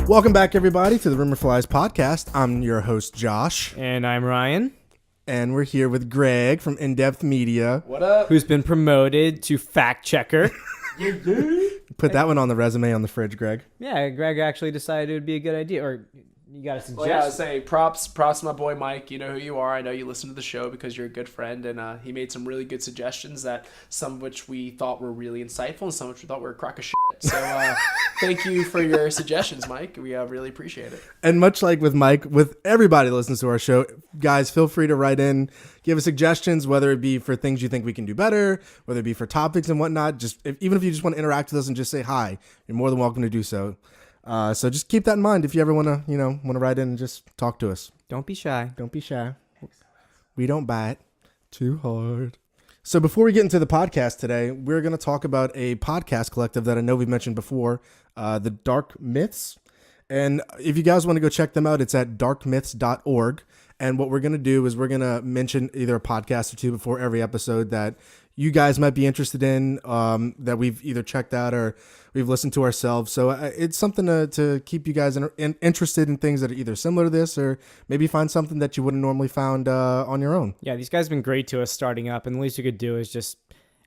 Welcome back, everybody, to the Rumor Flies podcast. I'm your host, Josh. And I'm Ryan. And we're here with Greg from In-Depth Media. What up? Who's been promoted to fact checker. Put that one on the resume on the fridge, Greg. Yeah, Greg actually decided it would be a good idea. Or you got a suggestion? Well, yeah, I was saying props to my boy Mike. You know who you are. I know you listen to the show because you're a good friend, and he made some really good suggestions that some of which we thought were really insightful and some of which we thought were a crock of shit. So thank you for your suggestions, Mike. We really appreciate it. And much like with Mike, with everybody that listens to our show, guys, feel free to write in, give us suggestions, whether it be for things you think we can do better, whether it be for topics and whatnot. Even if you just want to interact with us and just say hi, you're more than welcome to do so. So just keep that in mind if you ever want to write in and just talk to us. Don't be shy. Don't be shy. We don't bite too hard. So before we get into the podcast today, we're going to talk about a podcast collective that I know we've mentioned before, the Dark Myths. And if you guys want to go check them out, it's at darkmyths.org. And what we're going to do is we're going to mention either a podcast or two before every episode that you guys might be interested in, that we've either checked out or we've listened to ourselves. So it's something to keep you guys interested in things that are either similar to this or maybe find something that you wouldn't normally found on your own. Yeah, these guys have been great to us starting up, and the least you could do is just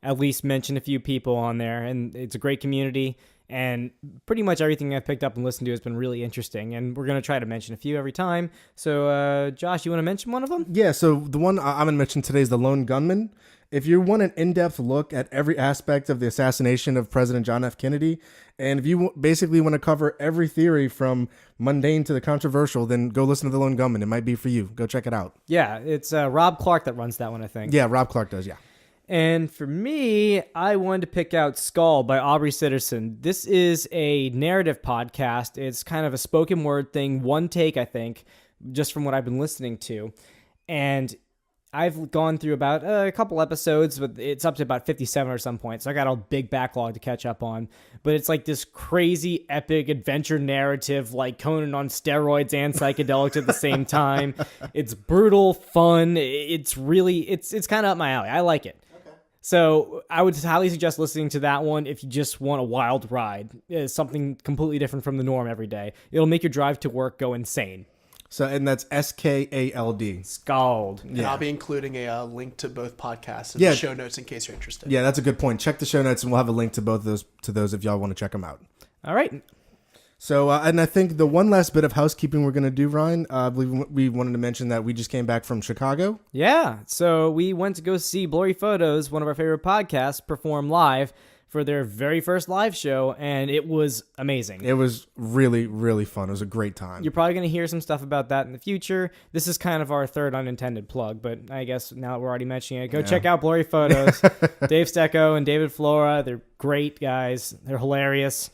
at least mention a few people on there. And it's a great community, and pretty much everything I've picked up and listened to has been really interesting, and we're going to try to mention a few every time. So, Josh, you want to mention one of them? Yeah, so the one I'm going to mention today is the Lone Gunman. If you want an in-depth look at every aspect of the assassination of President John F. Kennedy, and if you basically want to cover every theory from mundane to the controversial, then go listen to The Lone Gunman. It might be for you. Go check it out. Yeah, it's Rob Clark that runs that one, I think. Yeah, Rob Clark does, yeah. And for me, I wanted to pick out Skull by Aubrey Sitterson. This is a narrative podcast. It's kind of a spoken word thing, one take, I think, just from what I've been listening to. And I've gone through about a couple episodes, but it's up to about 57 or some point. So I got a big backlog to catch up on. But it's like this crazy, epic adventure narrative, like Conan on steroids and psychedelics at the same time. It's brutal, fun. It's kind of up my alley. I like it. So I would highly suggest listening to that one if you just want a wild ride. It's something completely different from the norm every day. It'll make your drive to work go insane. So, and that's SKALD. Scald. And I'll be including a link to both podcasts in Yeah. the show notes in case you're interested. Yeah, that's a good point. Check the show notes, and we'll have a link to both of those if y'all want to check them out. All right. So, and I think the one last bit of housekeeping we're going to do, Ryan, I believe we wanted to mention that we just came back from Chicago. Yeah. So we went to go see Blurry Photos, one of our favorite podcasts, perform live for their very first live show, and it was amazing. It was really, really fun. It was a great time. You're probably going to hear some stuff about that in the future. This is kind of our third unintended plug, but I guess now that we're already mentioning it, go check out Blurry Photos. Dave Stecco and David Flora, they're great guys. They're hilarious.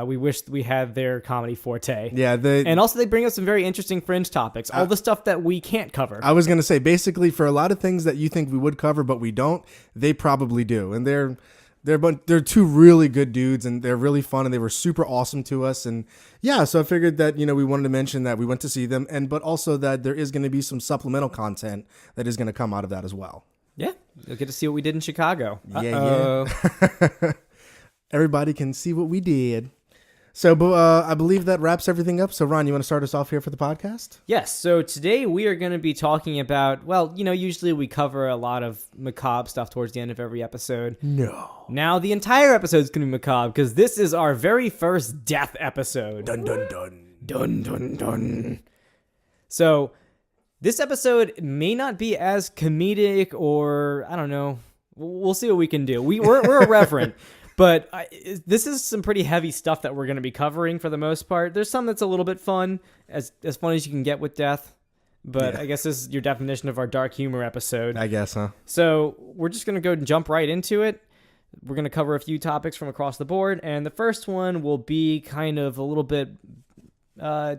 We wish we had their comedy forte. Yeah. And also they bring us some very interesting fringe topics, all the stuff that we can't cover. I was going to say, basically, for a lot of things that you think we would cover, but we don't, they probably do. And they're two really good dudes, and they're really fun, and they were super awesome to us. And yeah, so I figured that, we wanted to mention that we went to see them, but also that there is going to be some supplemental content that is going to come out of that as well. Yeah. You'll get to see what we did in Chicago. Yeah. Everybody can see what we did. So I believe that wraps everything up. So Ron, you want to start us off here for the podcast? Yes. So today we are going to be talking about, usually we cover a lot of macabre stuff towards the end of every episode. No. Now the entire episode is going to be macabre because this is our very first death episode. Dun, dun, dun. Dun, dun, dun. So this episode may not be as comedic or, I don't know. We'll see what we can do. We're irreverent. But this is some pretty heavy stuff that we're going to be covering for the most part. There's some that's a little bit fun, as fun as you can get with death. But yeah. I guess this is your definition of our dark humor episode. I guess, huh? So we're just going to go and jump right into it. We're going to cover a few topics from across the board. And the first one will be kind of a little bit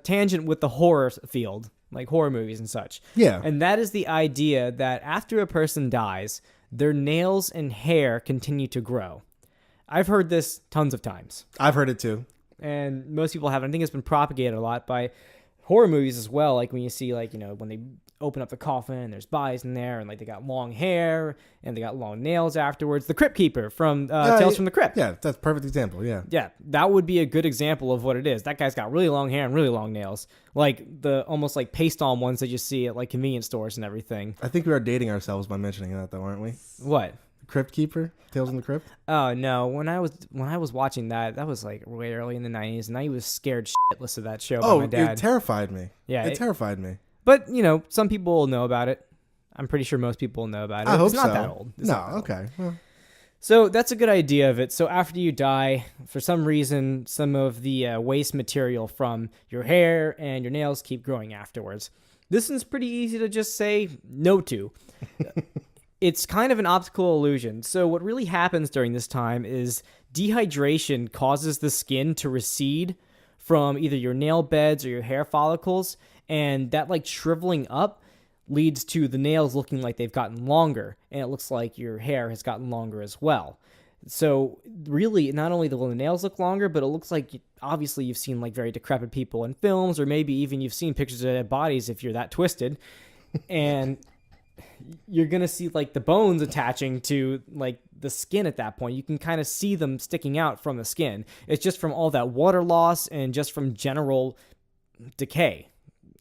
tangent with the horror field, like horror movies and such. Yeah. And that is the idea that after a person dies, their nails and hair continue to grow. I've heard this tons of times. I've heard it too. And most people haven't. I think it's been propagated a lot by horror movies as well. Like when you see when they open up the coffin and there's bodies in there, and like they got long hair and they got long nails afterwards. The Crypt Keeper from Tales from the Crypt. Yeah, that's a perfect example. Yeah. Yeah, that would be a good example of what it is. That guy's got really long hair and really long nails, like the almost like paste-on ones that you see at like convenience stores and everything. I think we are dating ourselves by mentioning that, though, aren't we? What? Crypt Keeper, Tales from the Crypt. Oh no! When I was watching that was like way early in the 90s, and I was scared shitless of that show by my dad. It terrified me. Yeah, it terrified me. But some people will know about it. I'm pretty sure most people will know about it. I hope it's not so. that old. It's not that old. Okay. Well. So that's a good idea of it. So after you die, for some reason, some of the waste material from your hair and your nails keep growing afterwards. This one's pretty easy to just say no to. It's kind of an optical illusion. So what really happens during this time is dehydration causes the skin to recede from either your nail beds or your hair follicles, and that like shriveling up leads to the nails looking like they've gotten longer, and it looks like your hair has gotten longer as well. So really, not only will the nails look longer, but it looks like obviously you've seen like very decrepit people in films, or maybe even you've seen pictures of dead bodies if you're that twisted, and you're gonna see like the bones attaching to like the skin at that point. You can kind of see them sticking out from the skin. It's just from all that water loss and just from general decay.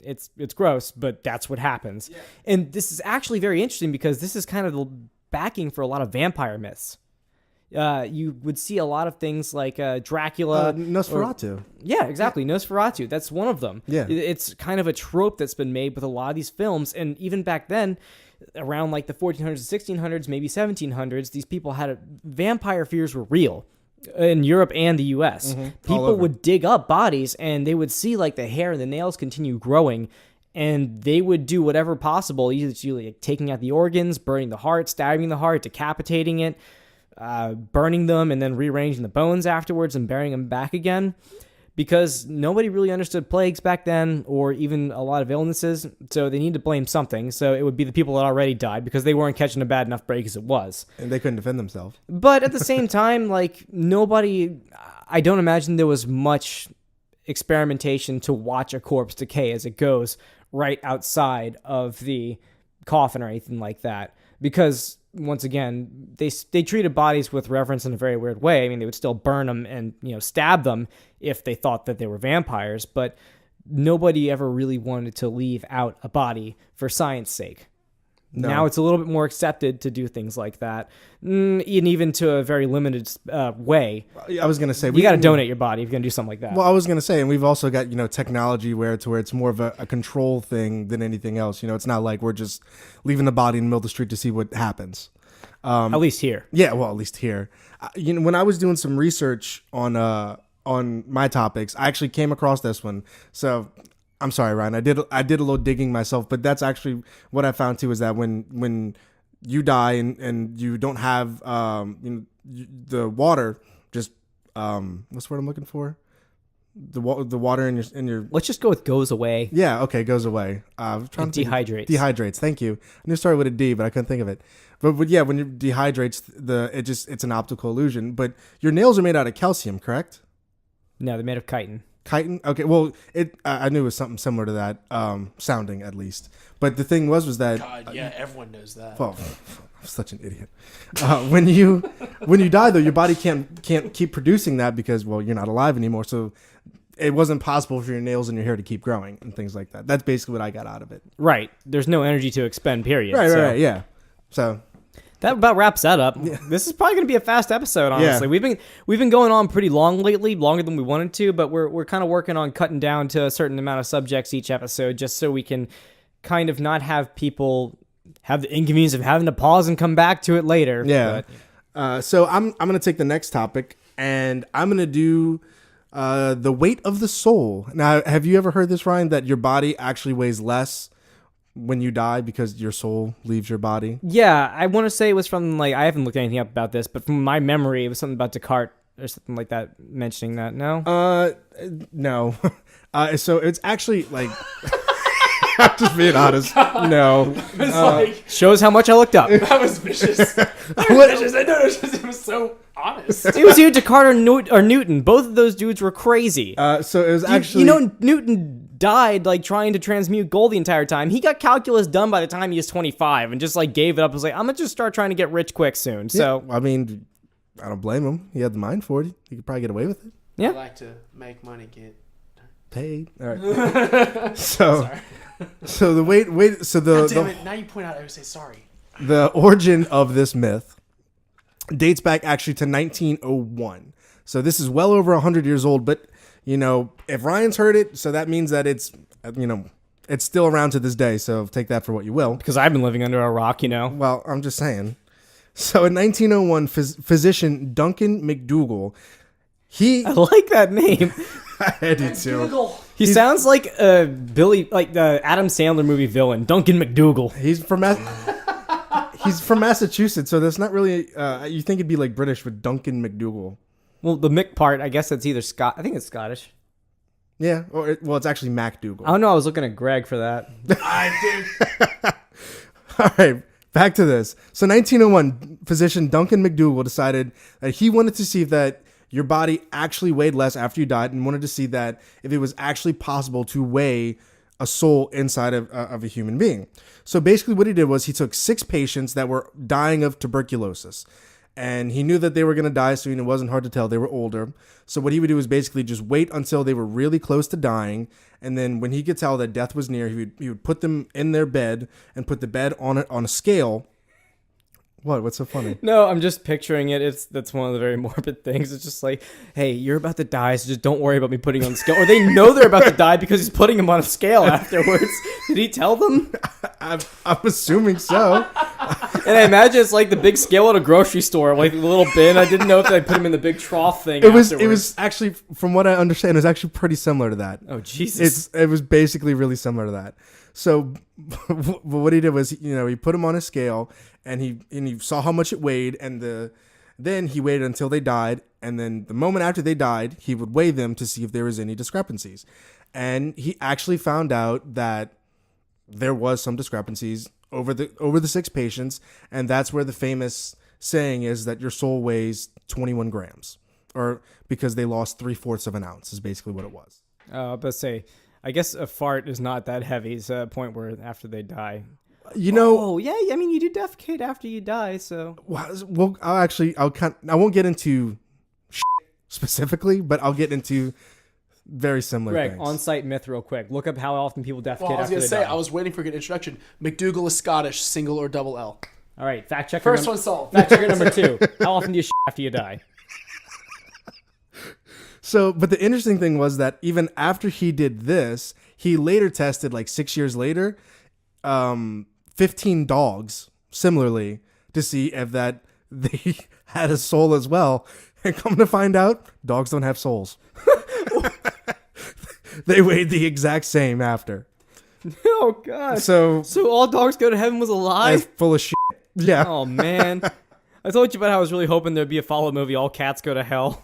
It's gross, but that's what happens. Yeah. And this is actually very interesting because this is kind of the backing for a lot of vampire myths. You would see a lot of things like Dracula. Nosferatu. Yeah, exactly. Nosferatu. That's one of them. Yeah. It's kind of a trope that's been made with a lot of these films. And even back then, around like the 1400s, 1600s, maybe 1700s, these people had vampire fears were real. In Europe and the U.S. Mm-hmm. People would dig up bodies and they would see like the hair and the nails continue growing, and they would do whatever possible, either like taking out the organs, burning the heart, stabbing the heart, decapitating it, burning them, and then rearranging the bones afterwards and burying them back again, because nobody really understood plagues back then or even a lot of illnesses, so they need to blame something. So it would be the people that already died because they weren't catching a bad enough break as it was. And they couldn't defend themselves. But at the same time, like I don't imagine there was much experimentation to watch a corpse decay as it goes right outside of the coffin or anything like that, because once again, they treated bodies with reverence in a very weird way. I mean, they would still burn them and stab them if they thought that they were vampires, but nobody ever really wanted to leave out a body for science sake. No. Now it's a little bit more accepted to do things like that, and even to a very limited way. I was gonna say you got to donate your body if you're gonna do something like that. Well, I was gonna say, and we've also got technology where it's more of a control thing than anything else. It's not like we're just leaving the body in the middle of the street to see what happens. At least here. Yeah, well, at least here. When I was doing some research on my topics, I actually came across this one. So I'm sorry, Ryan. I did a little digging myself, but that's actually what I found too, is that when you die and you don't have the water, just what's the word I'm looking for? The water in your Let's just go with goes away. Yeah, okay, goes away. I'm trying to dehydrates. Dehydrates. Thank you. I knew it started with a D, but I couldn't think of it. But yeah, when it dehydrates, it's an optical illusion. But your nails are made out of calcium, correct? No, they're made of chitin. Chitin? Okay, well, I knew it was something similar to that, sounding at least. But the thing was that... God, yeah, everyone knows that. Well, I'm such an idiot. When you die, though, your body can't keep producing that because, well, you're not alive anymore. So it wasn't possible for your nails and your hair to keep growing and things like that. That's basically what I got out of it. Right. There's no energy to expend, period. Right, yeah. So... that about wraps that up. Yeah. This is probably going to be a fast episode, honestly. Yeah. We've been going on pretty long lately, longer than we wanted to, but we're kind of working on cutting down to a certain amount of subjects each episode, just so we can kind of not have people have the inconvenience of having to pause and come back to it later. Yeah. So I'm going to take the next topic, and I'm going to do the weight of the soul. Now, have you ever heard this, Ryan, that your body actually weighs less when you die because your soul leaves your body? Yeah, I want to say it was from, I haven't looked anything up about this, but from my memory, it was something about Descartes or something like that, mentioning that. No? No. So it's actually, I'm just being honest. No. Shows how much I looked up. That was vicious. It was so honest. It was either Descartes or Newton. Both of those dudes were crazy. So it was actually... Newton died like trying to transmute gold the entire time. He got calculus done by the time he was 25 and just like gave it up. Was like, I'm gonna just start trying to get rich quick soon. So I mean, I don't blame him. He had the mind for it. He could probably get away with it. Yeah. I like to make money, get Paid. All right. So the damn it! Now you point out I would say sorry. the origin of this myth dates back actually to 1901. So this is well over 100 years old. But if Ryan's heard it, so that means that it's it's still around to this day. So take that for what you will. Because I've been living under a rock, Well, I'm just saying. So in 1901, physician Duncan McDougall, I like that name. I did too. He sounds like the Adam Sandler movie villain, Duncan McDougal. He's from Massachusetts, so that's not really. You think it'd be like British with Duncan McDougall. Well, the Mick part, I guess it's either I think it's Scottish. Yeah, it's actually MacDougall. I don't know. I was looking at Greg for that. I do. All right, back to this. So 1901, physician Duncan McDougall decided that he wanted to see if that your body actually weighed less after you died, and wanted to see that if it was actually possible to weigh a soul inside of a human being. So basically what he did was he took 6 patients that were dying of tuberculosis, and he knew that they were going to die soon. It wasn't hard to tell. They were older. So what he would do is basically just wait until they were really close to dying, and then when he could tell that death was near, he would put them in their bed and put the bed on a scale. What's so funny? No, I'm just picturing it. That's one of the very morbid things. It's just like, hey, you're about to die, so just don't worry about me putting you on the scale. Or they know they're about to die because he's putting them on a scale afterwards. Did he tell them? I'm assuming so. And I imagine it's like the big scale at a grocery store, like the little bin. I didn't know if they put him in the big trough thing. It was actually, from what I understand, it was actually pretty similar to that. Oh Jesus! It was basically really similar to that. So what he did was, he put him on a scale, and he saw how much it weighed, and then he waited until they died, and then the moment after they died, he would weigh them to see if there was any discrepancies, and he actually found out that there was some discrepancies over the 6 patients, and that's where the famous saying is that your soul weighs 21 grams, or because they lost 3/4 of an ounce is basically what it was. But say, I guess a fart is not that heavy. It's a point where after they die. Oh yeah. I mean, you do defecate after you die, so. Well, I won't get into specifically, but I'll get into very similar Greg, things. on-site myth real quick. Look up how often people defecate Well, I was after gonna they say die. I was waiting for a good introduction. McDougal is Scottish, single or double L. All right, fact checker. First one solved. Fact checker number 2. How often do you after you die? So, but the interesting thing was that even after he did this, he later tested, like 6 years later, 15 dogs similarly to see if that they had a soul as well. And come to find out, dogs don't have souls. They weighed the exact same after. Oh God! So all dogs go to heaven was a lie. that's full of shit. Yeah. Oh man! I told you about how I was really hoping there'd be a follow movie. All cats go to hell.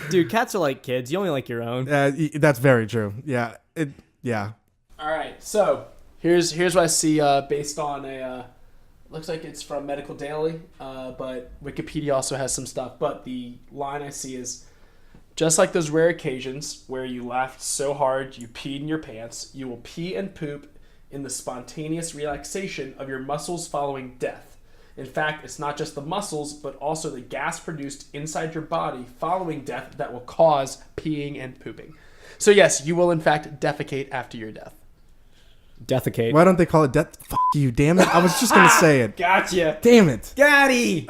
Dude, cats are like kids. You only like your own. That's very true. Yeah. Yeah. All right, so here's what I see based on a. Looks like it's from Medical Daily, but Wikipedia also has some stuff. But the line I see is, just like those rare occasions where you laughed so hard you peed in your pants, you will pee and poop in the spontaneous relaxation of your muscles following death. In fact, it's not just the muscles, but also the gas produced inside your body following death that will cause peeing and pooping. So yes, you will in fact defecate after your death. Defecate. Why don't they call it death? Fuck you, damn it. I was just going to say it. Gotcha. Damn it. Gotti.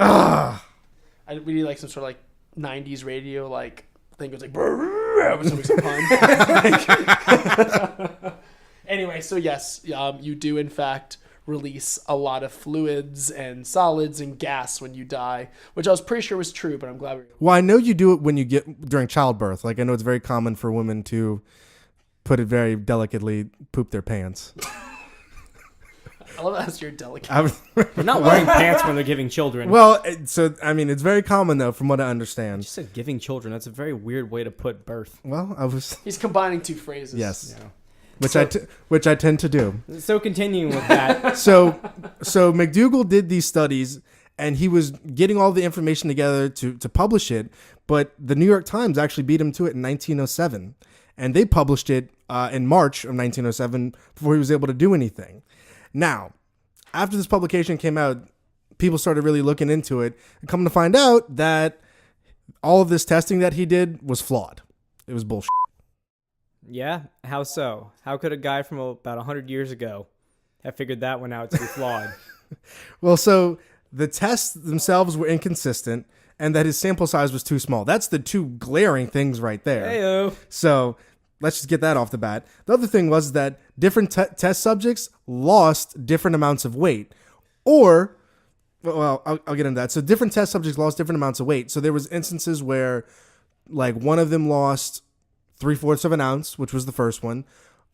We need like some sort of like 90s radio like thing. It was like brrr, was always a pun. Anyway, so yes, you do in fact release a lot of fluids and solids and gas when you die, which I was pretty sure was true, but I'm glad Well, I know you do it when you get during childbirth. Like I know it's very common for women to, put it very delicately, poop their pants. I love that's your delicate. They're not wearing pants when they're giving children. Well, so I mean, it's very common though, from what I understand. You just said giving children. That's a very weird way to put birth. Well, I was He's combining two phrases. yes, Yeah. which I tend to do. So continuing with that. So McDougall did these studies, and he was getting all the information together to publish it. But the New York Times actually beat him to it in 1907, and they published it in March of 1907 before he was able to do anything. Now, after this publication came out, people started really looking into it, and come to find out that all of this testing that he did was flawed. It was bullshit. Yeah? How so? How could a guy from about 100 years ago have figured that one out to be flawed? Well, so the tests themselves were inconsistent, and that his sample size was too small. That's the two glaring things right there. Heyo. So let's just get that off the bat. The other thing was that different test subjects lost different amounts of weight. Or, well, I'll get into that. So different test subjects lost different amounts of weight. So there was instances where, like, one of them lost 3/4 of an ounce, which was the first one.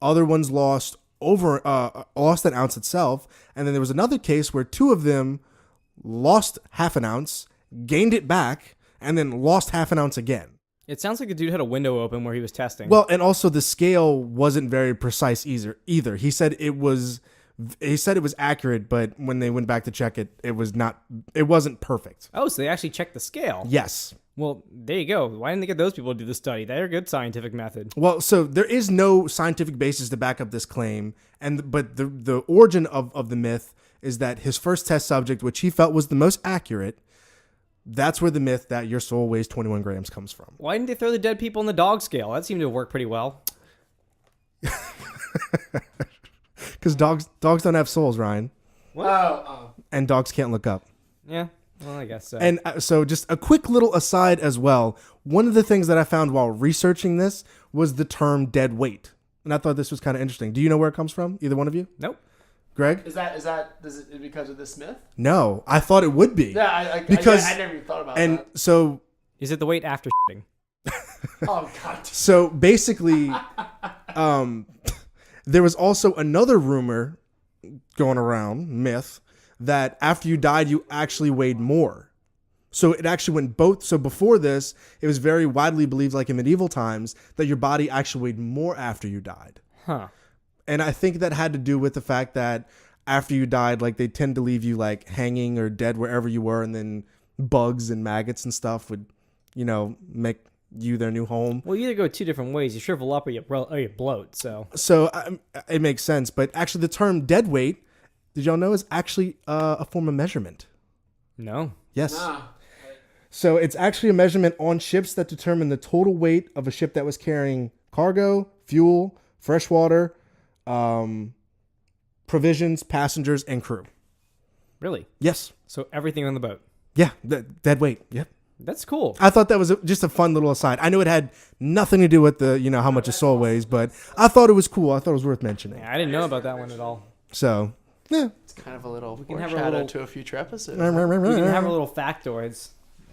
Other ones lost an ounce itself. And then there was another case where two of them lost half an ounce, gained it back, and then lost half an ounce again. It sounds like the dude had a window open where he was testing. Well, and also the scale wasn't very precise either. He said it was accurate, but when they went back to check it, it wasn't perfect. Oh, so they actually checked the scale. Yes. Well, there you go. Why didn't they get those people to do the study? They're a good scientific method. Well, so there is no scientific basis to back up this claim, but the origin of the myth is that his first test subject, which he felt was the most accurate, that's where the myth that your soul weighs 21 grams comes from. Why didn't they throw the dead people in the dog scale? That seemed to work pretty well. Because dogs don't have souls, Ryan. What? Oh. And dogs can't look up. Yeah, well, I guess so. And so just a quick little aside as well. One of the things that I found while researching this was the term dead weight. And I thought this was kind of interesting. Do you know where it comes from? Either one of you? Nope. Greg? Is it because of this myth? No, I thought it would be. Yeah, I never even thought about that. And so... Is it the weight after shitting? Oh, God. So basically, there was also another rumor going around, myth, that after you died, you actually weighed more. So it actually went both. So before this, it was very widely believed, like in medieval times, that your body actually weighed more after you died. Huh. And I think that had to do with the fact that after you died, like they tend to leave you like hanging or dead wherever you were, and then bugs and maggots and stuff would, make you their new home. Well, you either go two different ways. You shrivel up or you bloat. So it makes sense. But actually, the term dead weight, did y'all know, is actually a form of measurement. No. Yes. Nah. So it's actually a measurement on ships that determine the total weight of a ship that was carrying cargo, fuel, fresh water, provisions, passengers, and crew. Really? Yes. So everything on the boat. Yeah. Dead weight. Yep. That's cool. I thought that was just a fun little aside. I knew it had nothing to do with the, how much a soul weighs, but I thought it was cool. I thought it was worth mentioning. Yeah, I didn't know about that one at all. So, yeah. It's kind of a little can have a foreshadow little- to a future episode. We can have our little factoids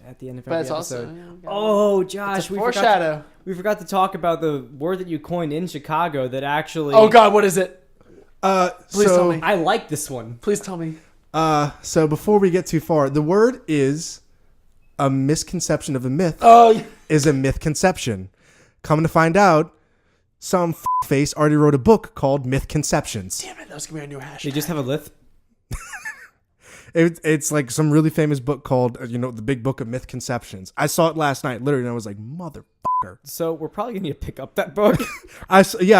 at the end of every But it's episode. also Oh, Josh, it's a we foreshadow. forgot to talk about the word that you coined in Chicago that actually... Oh, God, what is it? Please so, tell me. I like this one. Please tell me. So before we get too far, the word is a misconception of a myth. Oh, Is a myth conception. Coming to find out, some face already wrote a book called Myth Conceptions. damn it. That was going to be our new hashtag. They just have a lisp. It's like some really famous book called, the Big Book of Myth Conceptions. I saw it last night, literally, and I was like, motherfucker. So we're probably going to need to pick up that book. I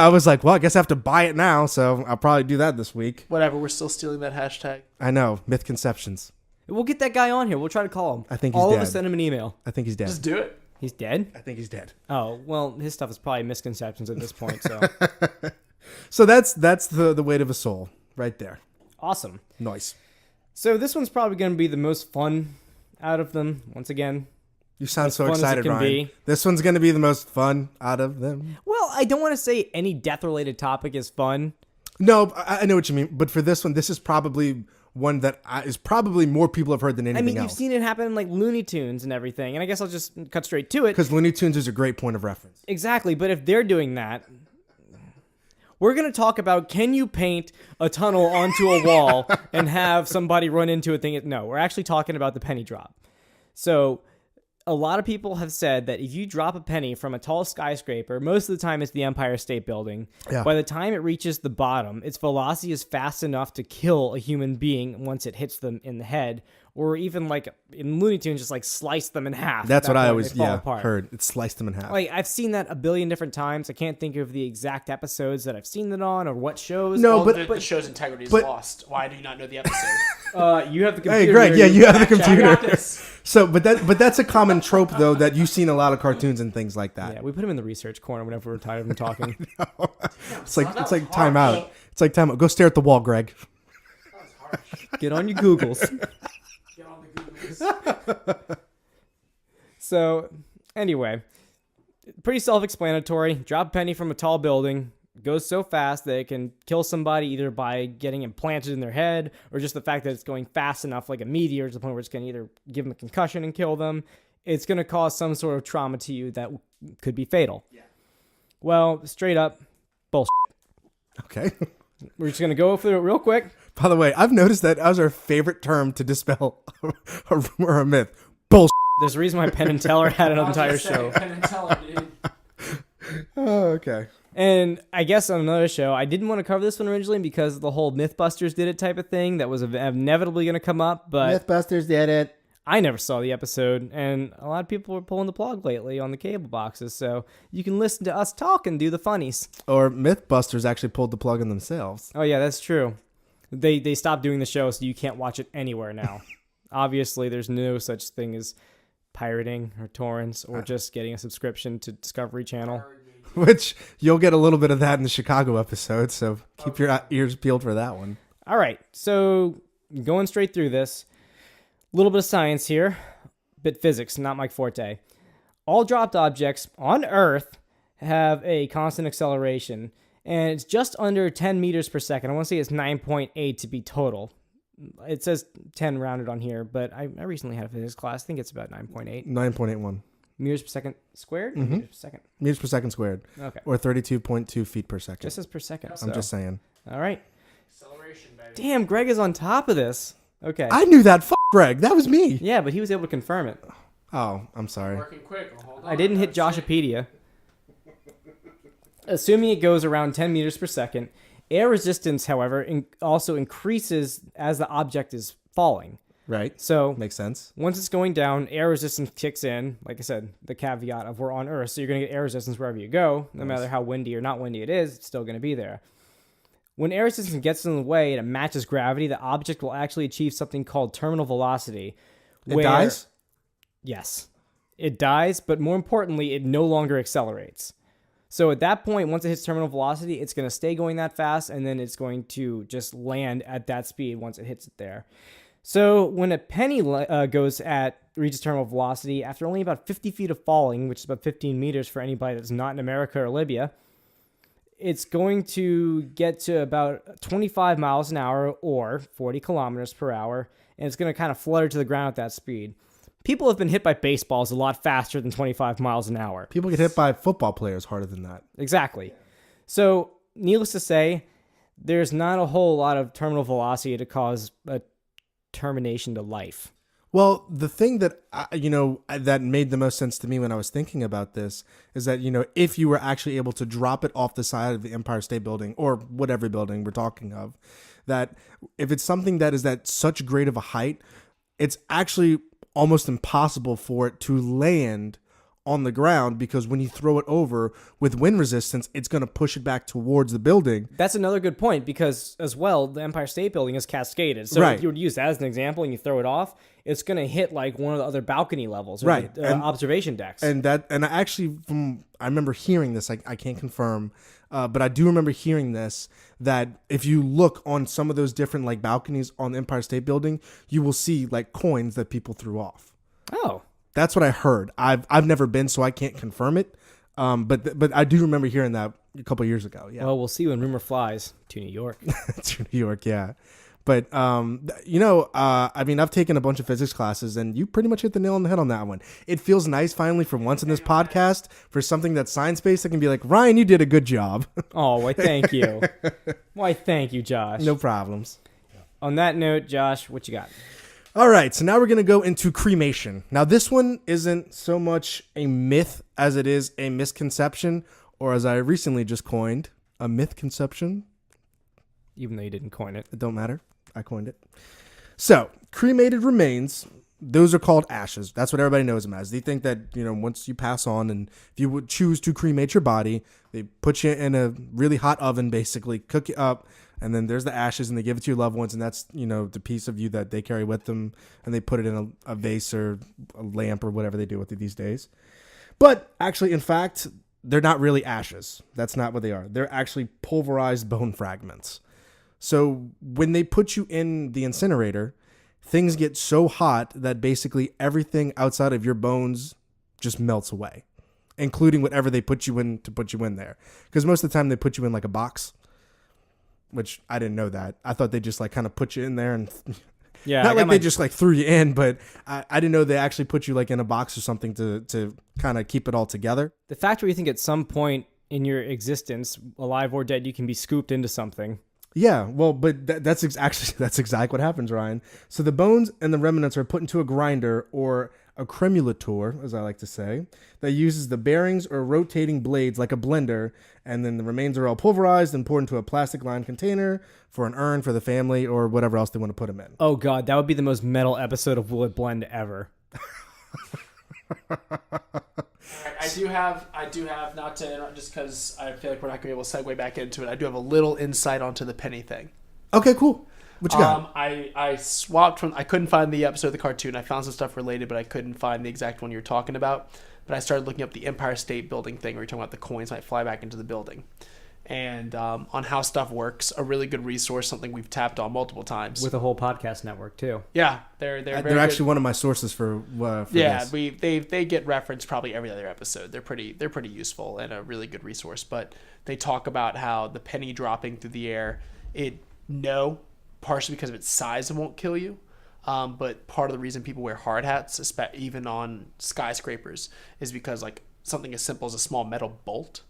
was like, well, I guess I have to buy it now, so I'll probably do that this week. Whatever. We're still stealing that hashtag. I know, Myth Conceptions. We'll get that guy on here. We'll try to call him. I think he's All of dead. us send him an email. I think he's dead. Just do it. He's dead? I think he's dead. Oh, well, his stuff is probably misconceptions at this point, so. So that's the weight of a soul right there. Awesome. Nice. So this one's probably going to be the most fun out of them. Once again, You sound As so fun as it excited, can Ryan. be. This one's going to be the most fun out of them. well, I don't want to say any death-related topic is fun. No, I know what you mean. But for this one, this is probably one that is probably more people have heard than anything I mean, else. you've seen it happen in like Looney Tunes and everything, and I guess I'll just cut straight to it. Because Looney Tunes is a great point of reference. Exactly, but if they're doing that, we're going to talk about, can you paint a tunnel onto a wall and have somebody run into a thing? No, we're actually talking about the penny drop. So a lot of people have said that if you drop a penny from a tall skyscraper, most of the time it's the Empire State Building. Yeah. By the time it reaches the bottom, its velocity is fast enough to kill a human being once it hits them in the head, or even like in Looney Tunes, just like slice them in half. That's what I They always fall apart. heard. It sliced them in half. Like, I've seen that a billion different times. I can't think of the exact episodes that I've seen it on or what shows. No, Well, but the show's integrity is but- lost. Why do you not know the episode? You have the computer. Hey, Greg, here. yeah, you have the I got computer. this. So, but that's a common trope though that you've seen a lot of cartoons and things like that. Yeah, we put him in the research corner whenever we're tired of him talking. It's like time out. It's like time out. Go stare at the wall, Greg. That was harsh. Get on your Googles. Get on the Googles. So, anyway, pretty self-explanatory. Drop a penny from a tall building. Goes so fast that it can kill somebody either by getting implanted in their head or just the fact that it's going fast enough like a meteor to the point where it's going to either give them a concussion and kill them. It's going to cause some sort of trauma to you that could be fatal. Yeah. Well, straight up, bullshit. Okay. We're just going to go through it real quick. By the way, I've noticed that was our favorite term to dispel a rumor or a myth. Bullshit. There's a reason why Penn and Teller had an I was gonna entire say, show. Penn and Teller, dude. Oh, okay. And I guess on another show, I didn't want to cover this one originally because the whole Mythbusters did it type of thing that was inevitably going to come up, but Mythbusters did it. I never saw the episode, and a lot of people were pulling the plug lately on the cable boxes, so you can listen to us talk and do the funnies. Or Mythbusters actually pulled the plug on themselves. Oh yeah, that's true. They stopped doing the show, so you can't watch it anywhere now. Obviously, there's no such thing as pirating or torrents or just getting a subscription to Discovery Channel. Which you'll get a little bit of that in the Chicago episode, so keep your ears peeled for that one. All right, so going straight through this, a little bit of science here, bit physics, not my forte. All dropped objects on Earth have a constant acceleration, and it's just under 10 meters per second. I want to say it's 9.8 to be total. It says 10 rounded on here, but I recently had a physics class. I think it's about 9.8 9.81 meters per second squared. Or meters per second. meters per second squared, Okay, or 32.2 feet per second. just as per second. I'm just saying. All right. Acceleration, baby. Damn, Greg is on top of this. Okay. I knew that. Fuck Greg. That was me. Yeah, but he was able to confirm it. Oh, I'm sorry. Working quick. Well, hold on. I didn't hit Let's see. Joshipedia. Assuming it goes around 10 meters per second, air resistance, however, also increases as the object is falling. Right. So Makes sense. once it's going down, air resistance kicks in. Like I said, the caveat of we're on Earth, so you're going to get air resistance wherever you go. No matter how windy or not windy it is, it's still going to be there. When air resistance gets in the way and it matches gravity, the object will actually achieve something called terminal velocity. It dies? Yes. It dies, but more importantly, it no longer accelerates. So at that point, once it hits terminal velocity, it's going to stay going that fast, and then it's going to just land at that speed once it hits it there. So when a penny reaches terminal velocity, after only about 50 feet of falling, which is about 15 meters for anybody that's not in America or Libya, it's going to get to about 25 miles an hour or 40 kilometers per hour, and it's going to kind of flutter to the ground at that speed. People have been hit by baseballs a lot faster than 25 miles an hour. People get hit by football players harder than that. Exactly. So, needless to say, there's not a whole lot of terminal velocity to cause a termination to life. Well, the thing that that made the most sense to me when I was thinking about this is that if you were actually able to drop it off the side of the Empire State Building or whatever building we're talking of, that if it's something that is at such great of a height, it's actually almost impossible for it to land on the ground, because when you throw it over with wind resistance, it's going to push it back towards the building. That's another good point, because as well, the Empire State Building is cascaded. So Right. if you would use that as an example and you throw it off, it's going to hit like one of the other balcony levels, or Right. the, observation decks. And I remember hearing this. I can't confirm, but I do remember hearing this, that if you look on some of those different like balconies on the Empire State Building, you will see like coins that people threw off. Oh. That's what I heard. I've never been, so I can't confirm it. But I do remember hearing that a couple of years ago. Yeah, Well, we'll see when rumor flies to New York. to New York. Yeah, but I mean, I've taken a bunch of physics classes, and you pretty much hit the nail on the head on that one. It feels nice finally for once in this podcast for something that's science based. I can be like, Ryan, you did a good job. Oh, why thank you. Why thank you, Josh. No problems. On that note, Josh, what you got? All right, so now we're going to go into cremation. Now, this one isn't so much a myth as it is a misconception, or as I recently just coined, a myth conception. Even though you didn't coin it. It don't matter. I coined it. So, cremated remains, those are called ashes. That's what everybody knows them as. They think that, once you pass on and if you would choose to cremate your body, they put you in a really hot oven, basically, cook you up, and then there's the ashes, and they give it to your loved ones, and that's, the piece of you that they carry with them, and they put it in a vase or a lamp or whatever they do with it these days. But actually, in fact, they're not really ashes. That's not what they are. They're actually pulverized bone fragments. So when they put you in the incinerator, things get so hot that basically everything outside of your bones just melts away, including whatever they put you in to put you in there. Because most of the time they put you in like a box, which I didn't know that. I thought they just like kind of put you in there and Yeah, not like they just like threw you in, but I didn't know they actually put you like in a box or something to kind of keep it all together. The fact where you think at some point in your existence, alive or dead, you can be scooped into something. Yeah, well, but that's exactly what happens, Ryan. So the bones and the remnants are put into a grinder or a cremulator, as I like to say, that uses the bearings or rotating blades like a blender, and then the remains are all pulverized and poured into a plastic-lined container for an urn for the family or whatever else they want to put them in. Oh God, that would be the most metal episode of Will It Blend ever. I do have not to just because I feel like we're not gonna be able to segue back into it. I do have a little insight onto the penny thing. Okay, cool. What you got? I swapped from. I couldn't find the episode of the cartoon. I found some stuff related, but I couldn't find the exact one you're talking about. But I started looking up the Empire State Building thing, where you're talking about the coins might fly back into the building, and on how stuff works. A really good resource, something we've tapped on multiple times. With a whole podcast network too. Yeah, they're actually one of my sources for yeah, this. they get referenced probably every other episode. They're pretty useful and a really good resource. But they talk about how the penny dropping through the air, partially because of its size, it won't kill you. But part of the reason people wear hard hats, even on skyscrapers, is because like something as simple as a small metal bolt.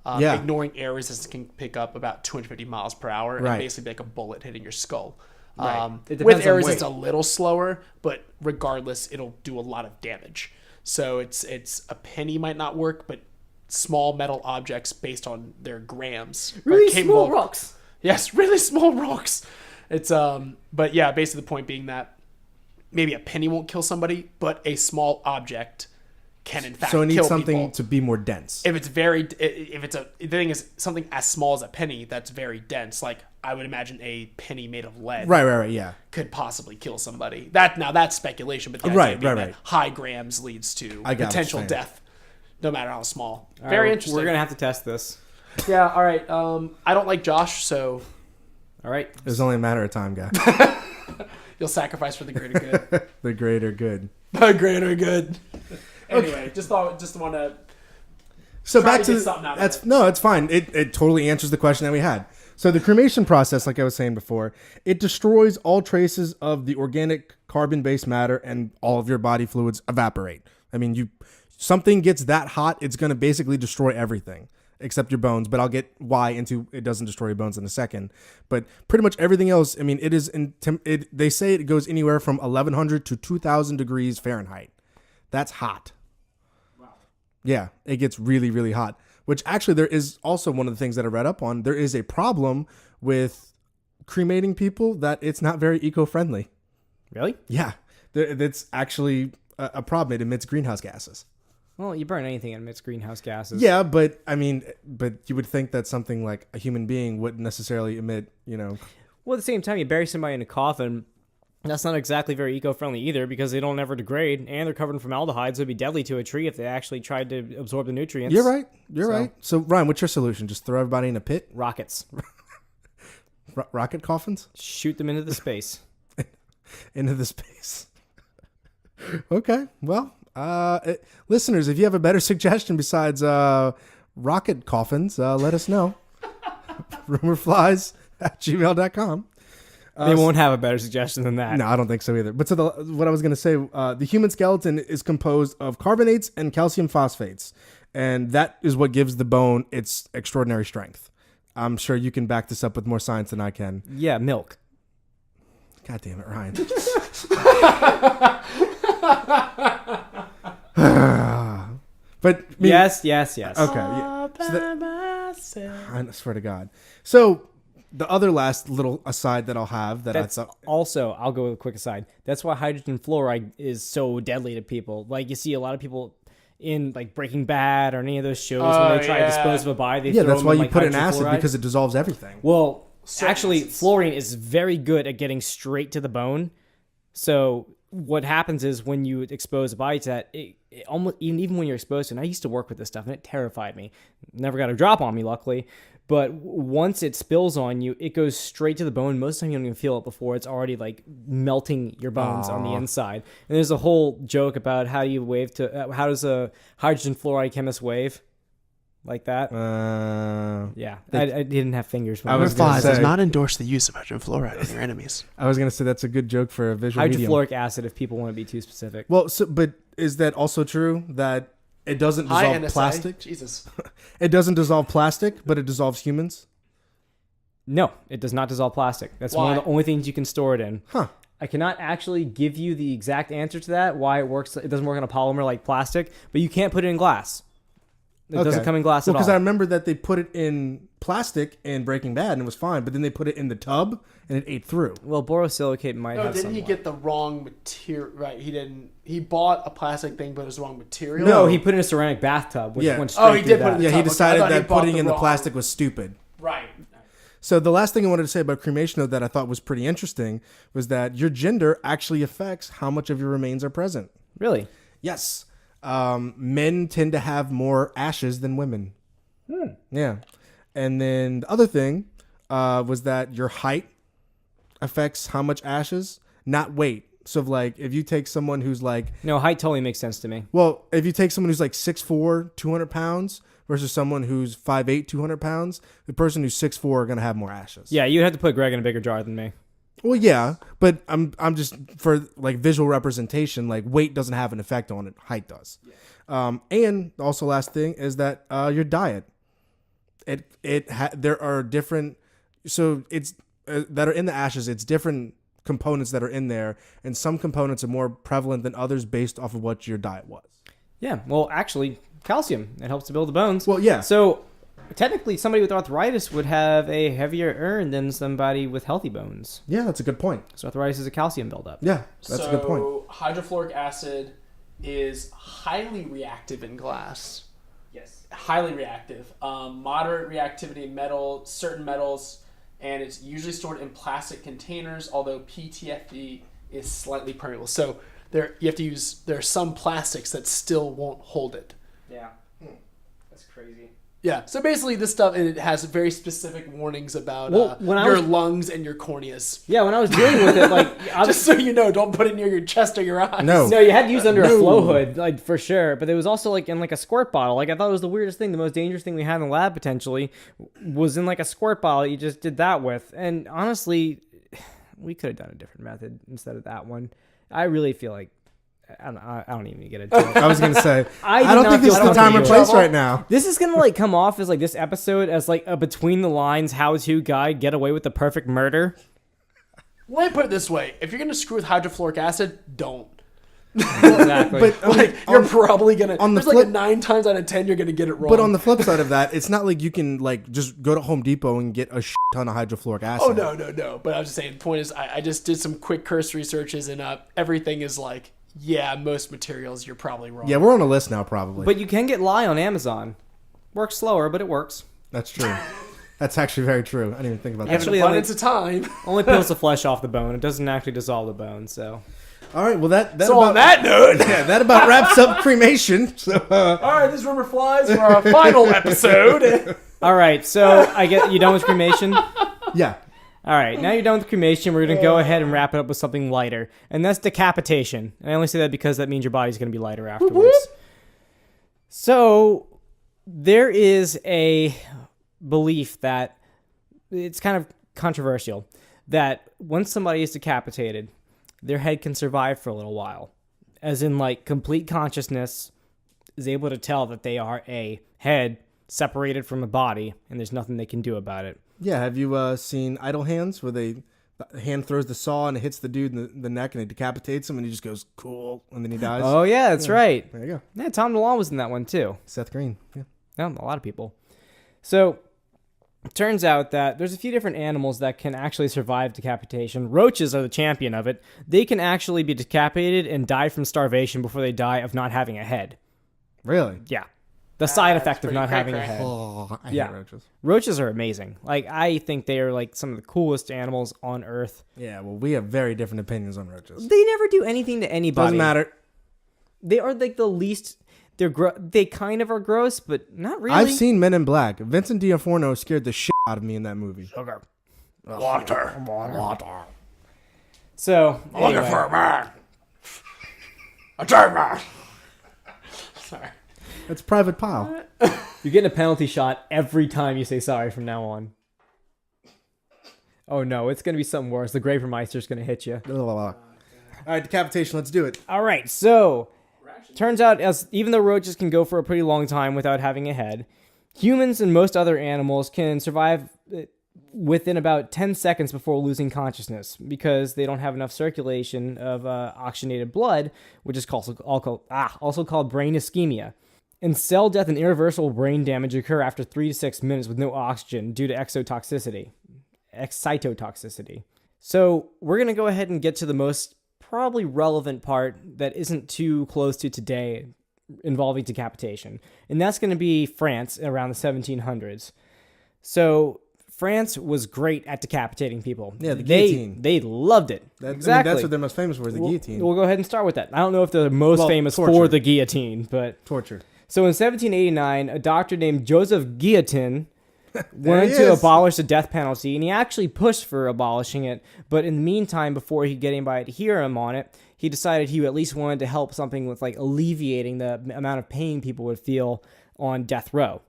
Ignoring air resistance can pick up about 250 miles per hour and basically be like a bullet hitting your skull. With air resistance, a little slower, but regardless, it'll do a lot of damage. So it's a penny might not work, but small metal objects based on their grams, really small rocks. Yes, really small rocks. It's but yeah, basically the point being that maybe a penny won't kill somebody, but a small object can in fact kill people. So it needs something to be more dense. The thing is something as small as a penny that's very dense, like I would imagine a penny made of lead. Right, yeah. Could possibly kill somebody. That's speculation, but the idea being that high grams leads to potential death, no matter how small. Very interesting. We're gonna have to test this. Yeah, all right. I don't like Josh, so all right. It's only a matter of time, guy. You'll sacrifice for the greater good. The greater good. The greater good. Anyway, just want to. So back to it's fine. It totally answers the question that we had. So the cremation process, like I was saying before, it destroys all traces of the organic carbon-based matter, and all of your body fluids evaporate. I mean, something gets that hot, it's going to basically destroy everything except your bones. But I'll get why into it doesn't destroy your bones in a second. But pretty much everything else, I mean, they say it goes anywhere from 1,100 to 2,000 degrees Fahrenheit. That's hot. Wow. Yeah, it gets really, really hot. Which actually there is also one of the things that I read up on. There is a problem with cremating people that it's not very eco-friendly. Really? Yeah. That's actually a problem. It emits greenhouse gases. Well, you burn anything that emits greenhouse gases. Yeah, but you would think that something like a human being wouldn't necessarily emit, Well, at the same time, you bury somebody in a coffin, that's not exactly very eco-friendly either, because they don't ever degrade, and they're covered in formaldehyde, so it'd be deadly to a tree if they actually tried to absorb the nutrients. You're right. You're right. So, Ryan, what's your solution? Just throw everybody in a pit? Rockets. Rocket coffins? Shoot them into the space. Into the space. Okay. Well, listeners, if you have a better suggestion besides rocket coffins, let us know. rumorflies@gmail.com. They won't have a better suggestion than that. No, I don't think so either. But so what I was going to say, the human skeleton is composed of carbonates and calcium phosphates. And that is what gives the bone its extraordinary strength. I'm sure you can back this up with more science than I can. Yeah, milk. God damn it, Ryan. But Yes. Okay. Yeah. I swear to God. So the other last little aside that I'll have that That's I thought. also, I'll go with a quick aside. That's why hydrogen fluoride is so deadly to people. Like, you see a lot of people in like Breaking Bad or any of those shows when they try to dispose of a body. They Yeah, throw that's them why in, you like, put it in hydrogen acid fluoride. because it dissolves everything. Well, Certain actually, acids. fluorine is very good at getting straight to the bone. So what happens is when you expose a body to that, it almost even when you're exposed to it, and I used to work with this stuff and it terrified me. Never got a drop on me, luckily. But once it spills on you, it goes straight to the bone. Most of the time you don't even feel it before it's already like melting your bones on the inside. And there's a whole joke about how you wave to how does a hydrogen fluoride chemist wave? Like that? Yeah. I didn't have fingers. When I was Number gonna 5 say- does not endorse the use of hydrogen fluoride on your enemies. I was gonna say that's a good joke for a visual medium. hydrofluoric acid if people want to be too specific. Well, but is that also true that it doesn't Hi, dissolve NSA. plastic? Jesus. It doesn't dissolve plastic, but it dissolves humans. No, it does not dissolve plastic. That's one of Why? the only things you can store it in. Huh. I cannot actually give you the exact answer to that, why it works. It doesn't work on a polymer like plastic, but you can't put it in glass. It doesn't come in glass at all. Because I remember that they put it in plastic in Breaking Bad and it was fine, but then they put it in the tub and it ate through. Well, borosilicate might No, have didn't he somewhat. get the wrong material? Right, he didn't. He bought a plastic thing, but it was the wrong material. No, he put it in a ceramic bathtub, which Yeah. went straight Oh, he through did put that. it in Yeah, he tub. Okay, I decided thought he that bought putting the in the wrong- plastic was stupid. Right. So the last thing I wanted to say about cremation, though, that I thought was pretty interesting was that your gender actually affects how much of your remains are present. Really? Yes. Men tend to have more ashes than women. Yeah. And then the other thing was that your height affects how much ashes, not weight. So like if you take someone who's like, No, height totally makes sense to me. well, if you take someone who's like 6'4", 200 pounds versus someone who's 5'8", 200 pounds, the person who's 6'4" are going to have more ashes. Yeah, you'd have to put Greg in a bigger jar than me. Well, yeah, but I'm just for like visual representation, like weight doesn't have an effect on it. Height does. And also last thing is that your diet. There are different, so it's that are in the ashes. It's different components that are in there, and some components are more prevalent than others based off of what your diet was. Yeah, well, actually, calcium. It helps to build the bones. Well, yeah. So, technically, somebody with arthritis would have a heavier urn than somebody with healthy bones. Yeah, that's a good point. So, arthritis is a calcium buildup. Yeah, that's a good point. So hydrofluoric acid is highly reactive in glass. Yes. Highly reactive. Moderate reactivity in certain metals, and it's usually stored in plastic containers, although PTFE is slightly permeable. So there are some plastics that still won't hold it. Yeah. That's crazy. Yeah. So basically this stuff, and it has very specific warnings about Well, when I your was- lungs and your corneas. Yeah, when I was dealing with it, like, Just so you know, don't put it near your chest or your eyes. No. no, you had to use it under a flow hood, like, for sure. But it was also like in like a squirt bottle. Like, I thought it was the weirdest thing. The most dangerous thing we had in the lab potentially was in like a squirt bottle. You just did that with, and honestly, we could have done a different method instead of that one. I really feel like I don't even get it. I was gonna say I I don't did think not this is feel the time or comfortable. place right now. This is gonna like come off as like this episode as like a between the lines how-to guide, get away with the perfect murder. Let me put it this way: if you're gonna screw with hydrofluoric acid, don't. Exactly. But Like you're probably gonna. on the There's like a flip- 9 times out of 10 you're gonna get it wrong. But on the flip side of that, it's not like you can like just go to Home Depot and get a shit ton of hydrofluoric acid. oh no. But I was just saying. The point is, I just did some quick cursory searches, and everything is like, yeah, most materials you're probably wrong. Yeah, we're on a list now, probably. But you can get lye on Amazon. Works slower, but it works. That's true. That's actually very true. I didn't even think about that. Have Actually, an abundance of time. Only peels the flesh off the bone. It doesn't actually dissolve the bone. So All right. Well, that So about, on that note, yeah, that about wraps up cremation. So, all right, this rumor flies for our final episode. all right. So I get you done with cremation. yeah. All right, now you're done with cremation. We're going to go ahead and wrap it up with something lighter, and that's decapitation. And I only say that because that means your body's going to be lighter afterwards. So there is a belief that it's kind of controversial that once somebody is decapitated, their head can survive for a little while, as in like complete consciousness is able to tell that they are a head separated from a body, and there's nothing they can do about it. Yeah. Have you seen Idle Hands, where they The hand throws the saw and it hits the dude in the neck and it decapitates him and he just goes, cool, and then he dies. Oh, yeah, that's right. There you go. Yeah, Tom DeLonge was in that one, too. Seth Green. Yeah. Yeah, a lot of people. So, it turns out that there's a few different animals that can actually survive decapitation. Roaches are the champion of it. They can actually be decapitated and die from starvation before they die of not having a head. Really? Yeah. The side effect of pretty not having a cray-cray. head. Oh, I Yeah. hate roaches. Roaches are amazing. Like, I think they are like some of the coolest animals on Earth. Yeah, well, we have very different opinions on roaches. They never do anything to anybody. Doesn't matter. They are like the least. They kind of are gross, but not really. I've seen Men in Black. Vincent D'Onofrio scared the shit out of me in that movie. Okay. Water. So Looking anyway, for a man. A German. Sorry. It's Private Pile. you're getting a penalty shot every time you say sorry from now on. Oh no, it's gonna be something worse. The Grapermeister's gonna hit you. All right, decapitation. Let's do it. All right, so turns out even though roaches can go for a pretty long time without having a head, humans and most other animals can survive within about 10 seconds before losing consciousness because they don't have enough circulation of oxygenated blood, which is also called brain ischemia. And cell death and irreversible brain damage occur after 3 to 6 minutes with no oxygen due to excitotoxicity. So we're going to go ahead and get to the most probably relevant part that isn't too close to today involving decapitation. And that's going to be France around the 1700s. So France was great at decapitating people. Yeah, the guillotine. They loved it. Exactly. I mean, that's what they're most famous for, is the guillotine. We'll go ahead and start with that. I don't know if they're most famous torture. for the guillotine, but... Torture. So in 1789, a doctor named Joseph Guillotin wanted he to is. abolish the death penalty, and he actually pushed for abolishing it. But in the meantime, before he could get anybody to hear him on it, he decided he at least wanted to help something with like alleviating the amount of pain people would feel on death row.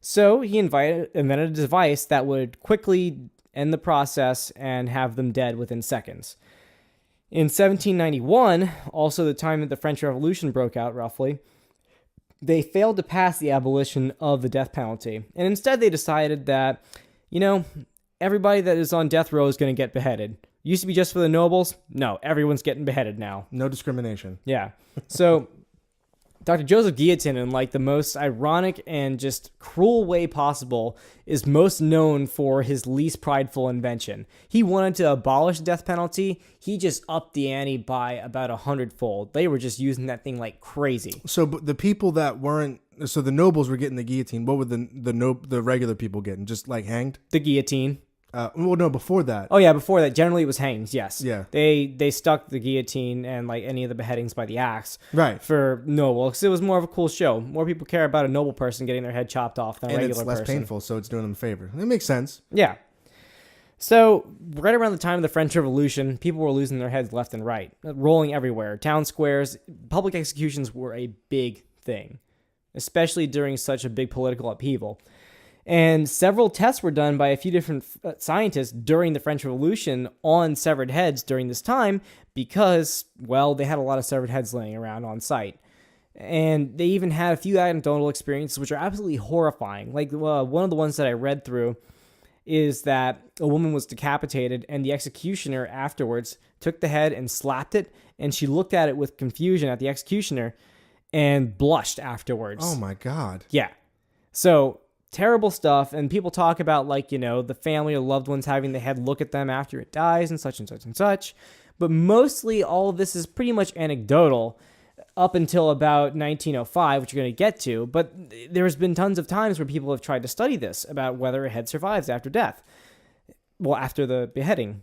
So he invented a device that would quickly end the process and have them dead within seconds. In 1791, also the time that the French Revolution broke out roughly, they failed to pass the abolition of the death penalty. And instead they decided that, everybody that is on death row is going to get beheaded. Used to be just for the nobles. No, everyone's getting beheaded now. No discrimination. Yeah. So Dr. Joseph Guillotin, in like the most ironic and just cruel way possible, is most known for his least prideful invention. He wanted to abolish the death penalty. He just upped the ante by about 100-fold. They were just using that thing like crazy. So but the people that weren't, so the nobles were getting the guillotine. What were the regular people getting? Just like hanged? The guillotine. Well, no, before that. Oh yeah, before that, generally it was hangings. Yes. Yeah. They stuck the guillotine and like any of the beheadings by the axe. Right. For noble, because it was more of a cool show. More people care about a noble person getting their head chopped off than a And regular it's less person. painful, so it's doing them a favor. It makes sense. Yeah. So right around the time of the French Revolution, people were losing their heads left and right, rolling everywhere. Town squares, public executions were a big thing, especially during such a big political upheaval. And several tests were done by a few different scientists during the French Revolution on severed heads during this time because, well, they had a lot of severed heads laying around on site. And they even had a few anecdotal experiences which are absolutely horrifying. Like one of the ones that I read through is that a woman was decapitated and the executioner afterwards took the head and slapped it, and she looked at it with confusion at the executioner and blushed afterwards. Oh my God. Yeah. So terrible stuff, and people talk about the family or loved ones having the head look at them after it dies and such and such and such. But mostly all of this is pretty much anecdotal up until about 1905, which you're going to get to. But there's been tons of times where people have tried to study this about whether a head survives after death. Well, after the beheading.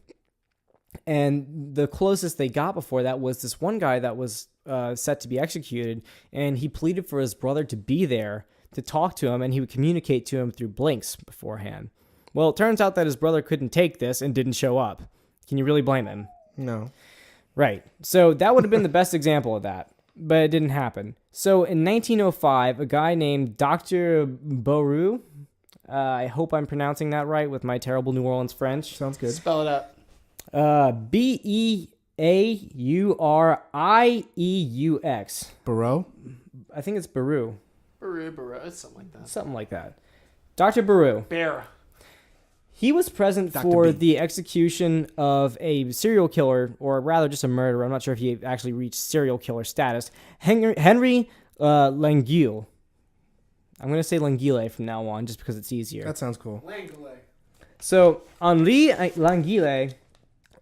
And the closest they got before that was this one guy that was set to be executed, and he pleaded for his brother to be there to talk to him, and he would communicate to him through blinks beforehand. Well, it turns out that his brother couldn't take this and didn't show up. Can you really blame him? No. Right. So that would have been the best example of that, but it didn't happen. So in 1905, a guy named Dr. Boru, I hope I'm pronouncing that right with my terrible New Orleans French. Sounds good. Spell it out. Beaurieux. Barreau? I think it's Baru. Baru, it's something like that. Something like that. Dr. Baru. Bear. He was present Dr. for B. the execution of a serial killer, or rather just a murderer. I'm not sure if he actually reached serial killer status. Henry Languille. I'm going to say Languille from now on just because it's easier. That sounds cool. So Henri Languille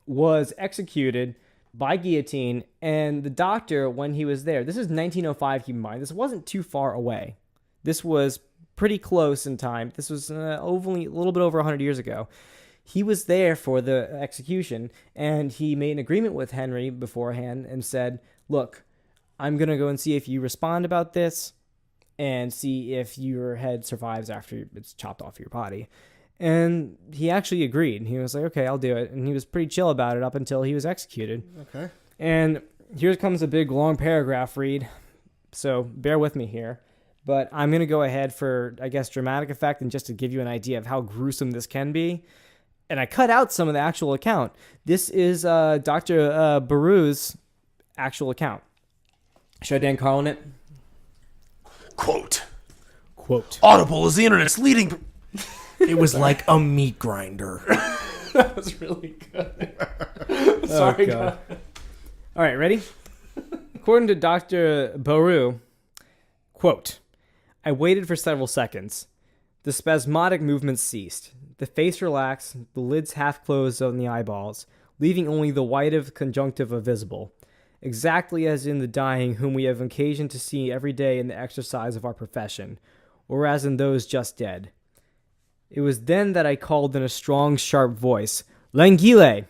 was executed by guillotine, and the doctor, when he was there, this is 1905, keep in mind, this wasn't too far away. This was pretty close in time. This was only a little bit over 100 years ago. He was there for the execution, and he made an agreement with Henry beforehand and said, look, I'm going to go and see if you respond about this and see if your head survives after it's chopped off your body. And he actually agreed. He was like, okay, I'll do it. And he was pretty chill about it up until he was executed. Okay. And here comes a big long paragraph read. So bear with me here. But I'm going to go ahead for, I guess, dramatic effect and just to give you an idea of how gruesome this can be. And I cut out some of the actual account. This is Dr. Baru's actual account. Should I Dan Carlin it? Quote. Audible is the internet's leading... It was like a meat grinder. That was really good. Sorry, God. All right, ready? According to Dr. Baru, quote, I waited for several seconds. The spasmodic movements ceased. The face relaxed, the lids half closed on the eyeballs, leaving only the white of conjunctiva visible, exactly as in the dying whom we have occasion to see every day in the exercise of our profession, or as in those just dead. It was then that I called in a strong, sharp voice, Languille!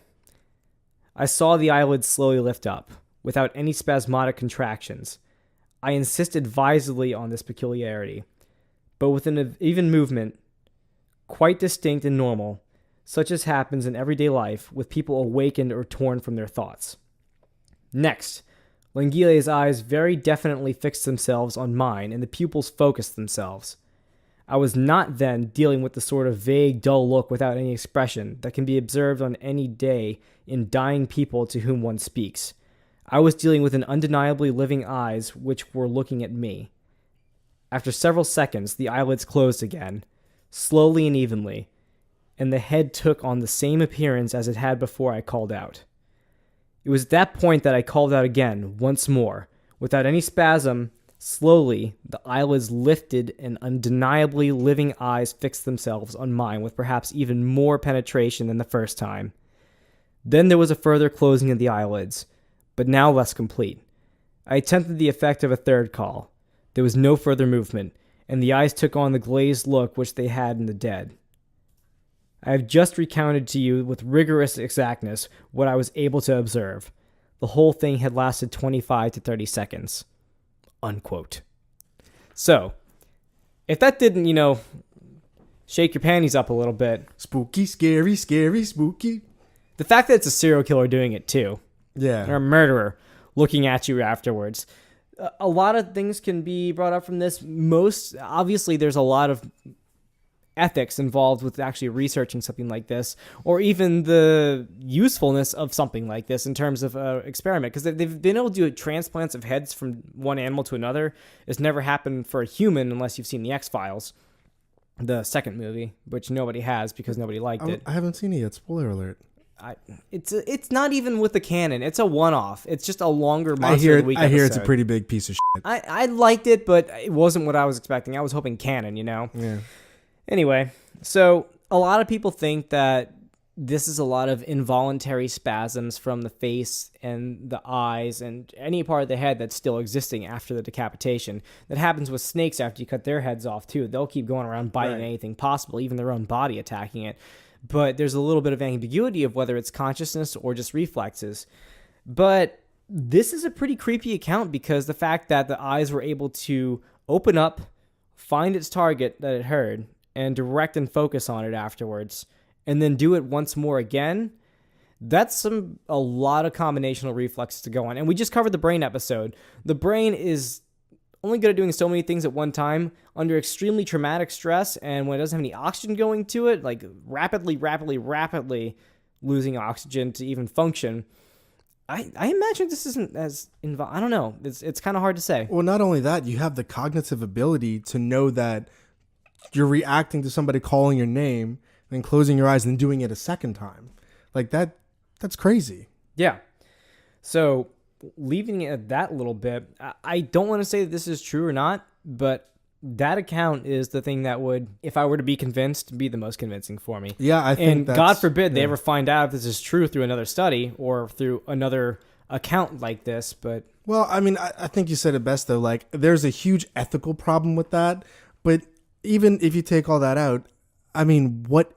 I saw the eyelids slowly lift up, without any spasmodic contractions. I insisted visibly on this peculiarity, but with an even movement, quite distinct and normal, such as happens in everyday life with people awakened or torn from their thoughts. Next, Languille's eyes very definitely fixed themselves on mine, and the pupils focused themselves. I was not then dealing with the sort of vague, dull look without any expression that can be observed on any day in dying people to whom one speaks. I was dealing with an undeniably living eyes which were looking at me. After several seconds, the eyelids closed again, slowly and evenly, and the head took on the same appearance as it had before I called out. It was at that point that I called out again, once more, without any spasm. Slowly, the eyelids lifted and undeniably living eyes fixed themselves on mine with perhaps even more penetration than the first time. Then there was a further closing of the eyelids, but now less complete. I attempted the effect of a third call. There was no further movement, and the eyes took on the glazed look which they had in the dead. I have just recounted to you with rigorous exactness what I was able to observe. The whole thing had lasted 25 to 30 seconds. Unquote. So, if that didn't, shake your panties up a little bit. Spooky, scary, scary, spooky. The fact that it's a serial killer doing it too, Yeah. or a murderer looking at you afterwards. A lot of things can be brought up from this. Obviously, there's a lot of ethics involved with actually researching something like this, or even the usefulness of something like this in terms of experiment, because they've been able to do transplants of heads from one animal to another. It's never happened for a human unless you've seen the X-Files, the second movie, which nobody has because nobody liked it. I haven't seen it yet. Spoiler alert. It's not even with the canon. It's a one-off. It's just a longer I Monster hear of the Week it's a episode. pretty big piece of shit. I liked it, but it wasn't what I was expecting. I was hoping canon, Yeah. Anyway, so a lot of people think that this is a lot of involuntary spasms from the face and the eyes and any part of the head that's still existing after the decapitation. That happens with snakes after you cut their heads off, too. They'll keep going around biting anything possible, even their own body attacking it. But there's a little bit of ambiguity of whether it's consciousness or just reflexes. But this is a pretty creepy account because the fact that the eyes were able to open up, find its target that it heard, and direct and focus on it afterwards, and then do it once more again, that's a lot of combinational reflexes to go on. And we just covered the brain episode. The brain is only good at doing so many things at one time under extremely traumatic stress, and when it doesn't have any oxygen going to it, like rapidly losing oxygen to even function. I imagine this isn't as involved. I don't know. It's kind of hard to say. Well, not only that, you have the cognitive ability to know that you're reacting to somebody calling your name, then closing your eyes and doing it a second time. Like that's crazy. Yeah. So leaving it at that little bit, I don't want to say that this is true or not, but that account is the thing that would, if I were to be convinced, be the most convincing for me. Yeah, I think and God forbid they ever find out if this is true through another study or through another account like this. But well, I mean, I think you said it best though. Like, there's a huge ethical problem with that. But even if you take all that out, I mean, what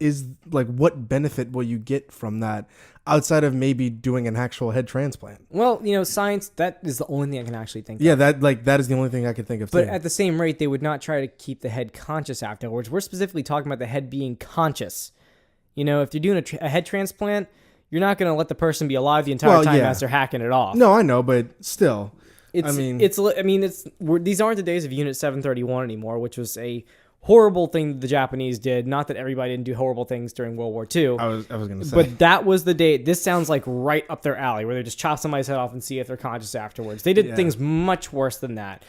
benefit will you get from that outside of maybe doing an actual head transplant? Well, science, that is the only thing I can actually think Yeah, of. that is the only thing I could think of But too. at the same rate, they would not try to keep the head conscious afterwards. We're specifically talking about the head being conscious. If you're doing a head transplant, you're not going to let the person be alive the entire time as they're hacking it off. No, I know, but still. These aren't the days of Unit 731 anymore, which was a horrible thing that the Japanese did. Not that everybody didn't do horrible things during World War II. I was going to say. But that was the day. This sounds like right up their alley, where they just chop somebody's head off and see if they're conscious afterwards. They did things much worse than that.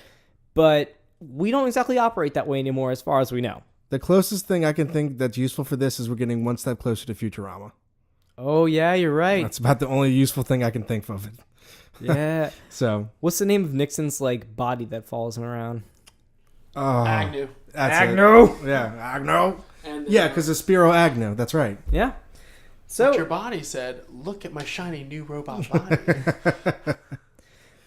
But we don't exactly operate that way anymore as far as we know. The closest thing I can think that's useful for this is we're getting one step closer to Futurama. Oh, yeah, you're right. That's about the only useful thing I can think of. Yeah. So, what's the name of Nixon's body that follows him around? Agnew. Agnew. Yeah, Agnew. And, Yeah, because of Spiro Agnew. That's right. Yeah. So your body said, "Look at my shiny new robot body."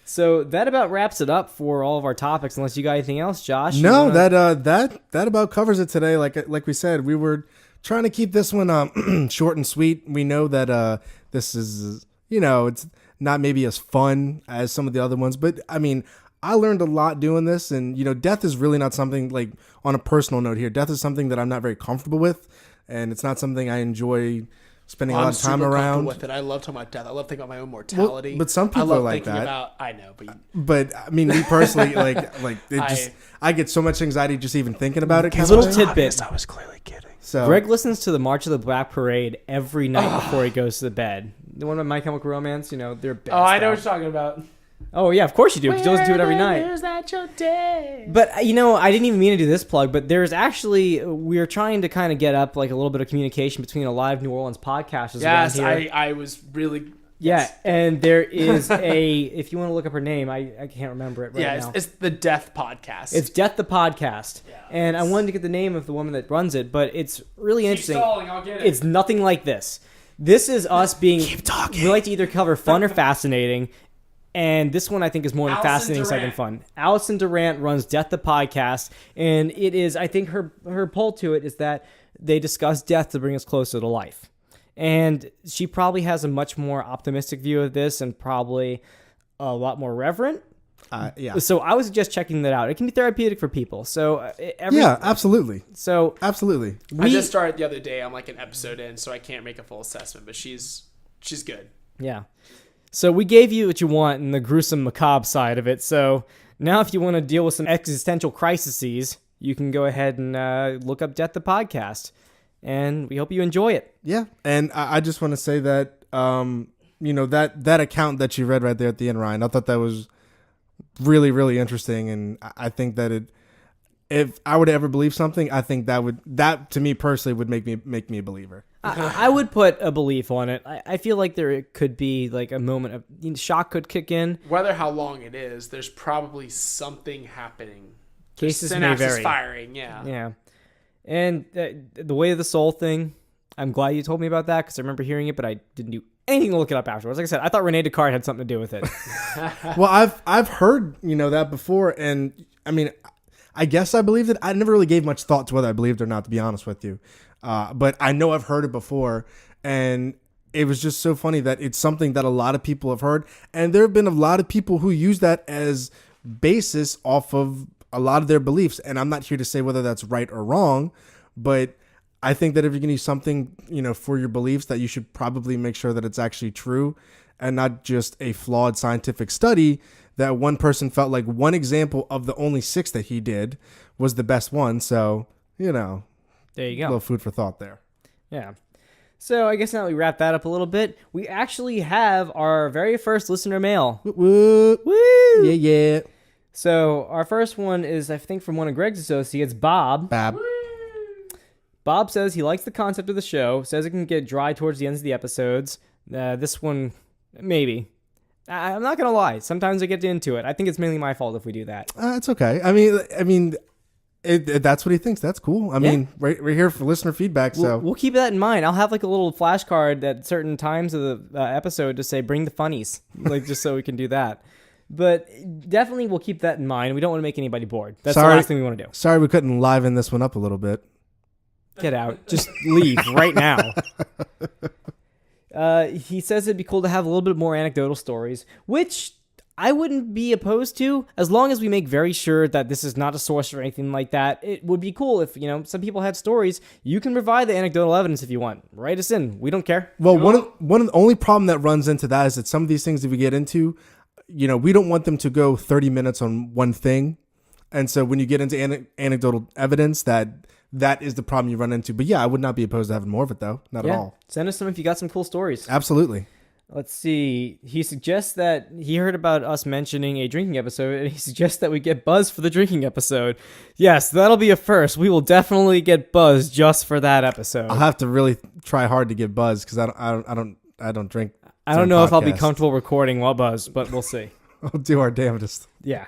So that about wraps it up for all of our topics. Unless you got anything else, Josh? No, that about covers it today. Like we said, we were trying to keep this one short and sweet. We know that this is it's not maybe as fun as some of the other ones, but I mean, I learned a lot doing this, and death is really not something, like, on a personal note here. Death is something that I'm not very comfortable with, and it's not something I enjoy spending a lot of time around. With it. I love talking about death. I love thinking about my own mortality. Well, but some people I love are like thinking that. I know, but But I mean, me personally, I get so much anxiety just even thinking about it. Little tidbit. I was clearly kidding. So Greg listens to the March of the Black Parade every night before he goes to bed. The one with My Chemical Romance, they're best. Oh, I know what you're talking about. Oh, yeah, of course you do, because you listen to it every night. Is that your day? But, I didn't even mean to do this plug, but there's actually, we're trying to kind of get up, a little bit of communication between a live New Orleans podcast. Yes, around here. I was really... Yeah, yes. and there is if you want to look up her name, I can't remember it right now. It's the Death Podcast. It's Death the Podcast. Yeah, and I wanted to get the name of the woman that runs it, but it's really interesting. Stalling, I'll get it. It's nothing like this. This is us being... Keep talking. We like to either cover fun or fascinating, and this one I think is more than fascinating than fun. Allison Durant runs Death the Podcast, and it is, I think her pull to it is that they discuss death to bring us closer to life. And she probably has a much more optimistic view of this and probably a lot more reverent. Yeah. So I would suggest checking that out. It can be therapeutic for people. So Yeah, absolutely. So Absolutely. I just started the other day. I'm like an episode in, so I can't make a full assessment, but she's good. Yeah. So we gave you what you want in the gruesome, macabre side of it. So now if you want to deal with some existential crises, you can go ahead and look up Death the Podcast. And we hope you enjoy it. Yeah. And I just want to say that, that account that you read right there at the end, Ryan, I thought that was really, really interesting. And I think that if I were to ever believe something, I think that to me personally would make me a believer. I would put a belief on it. I feel like there could be a moment of shock could kick in. Whether how long it is, there's probably something happening. Cases may Synapses vary. firing, yeah. Yeah. And the way of the soul thing, I'm glad you told me about that because I remember hearing it, but I didn't do anything to look it up afterwards. Like I said, I thought Rene Descartes had something to do with it. Well, I've heard that before, and I mean, I guess I believed it. I never really gave much thought to whether I believed it or not, to be honest with you. But I know I've heard it before, and it was just so funny that it's something that a lot of people have heard, and there have been a lot of people who use that as basis off of a lot of their beliefs. And I'm not here to say whether that's right or wrong, but I think that if you're going to use something, for your beliefs, that you should probably make sure that it's actually true and not just a flawed scientific study that one person felt like one example of the only 6 that he did was the best one. So, there you a go. little food for thought there. Yeah. So I guess now we wrap that up a little bit. We actually have our very first listener mail. Woo, Woo! yeah. So our first one is, I think, from one of Greg's associates, Bob. Bob says he likes the concept of the show, says it can get dry towards the ends of the episodes. This one, maybe. I'm not going to lie. Sometimes I get into it. I think it's mainly my fault if we do that. It's okay. I mean, that's what he thinks. That's cool. I mean, we're here for listener feedback, so we'll keep that in mind. I'll have like a little flashcard at certain times of the episode to say bring the funnies, like just so we can do that. But definitely we'll keep that in mind. We don't want to make anybody bored. That's the last thing we want to do. Sorry we couldn't liven this one up a little bit. Get out. Just leave right now. He says it'd be cool to have a little bit more anecdotal stories, which I wouldn't be opposed to, as long as we make very sure that this is not a source or anything like that. It would be cool if, some people had stories. You can provide the anecdotal evidence if you want. Write us in. We don't care. Well, one of the only problem that runs into that is that some of these things that we get into, we don't want them to go 30 minutes on one thing. And so when you get into anecdotal evidence, that is the problem you run into. But yeah, I would not be opposed to having more of it, though. Not at all. Send us some if you got some cool stories. Absolutely. Let's see. He suggests that he heard about us mentioning a drinking episode, and he suggests that we get buzzed for the drinking episode. Yes, that'll be a first. We will definitely get buzzed just for that episode. I'll have to really try hard to get buzzed because I don't drink. I don't know if I'll be comfortable recording while buzzed, but we'll see. We'll do our damnedest. Yeah.